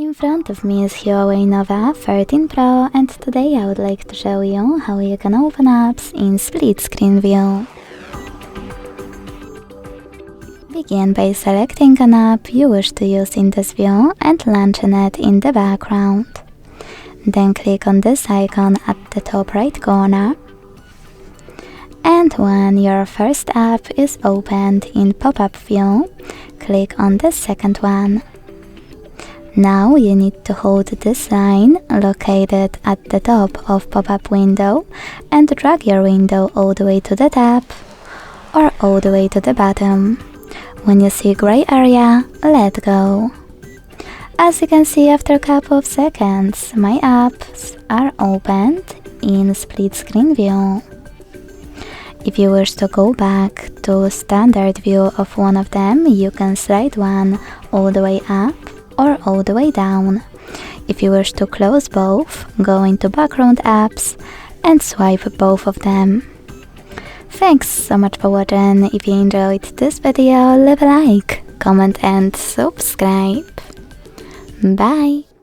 In front of me is HUAWEI Nova 13 Pro, and today I would like to show you how you can open apps in split screen view. Begin by selecting an app you wish to use in this view and launching it in the background. Then click on this icon at the top right corner. And when your first app is opened in pop-up view, click on the second one. Now you need to hold this line located at the top of pop-up window and drag your window all the way to the top or all the way to the bottom. When you see gray area, let go. As you can see, after a couple of seconds, my apps are opened in split screen view. If you wish to go back to standard view of one of them, you can slide one all the way up or all the way down. If you wish to close both, go into background apps and swipe both of them. Thanks so much for watching. If you enjoyed this video, leave a like, comment and subscribe. Bye!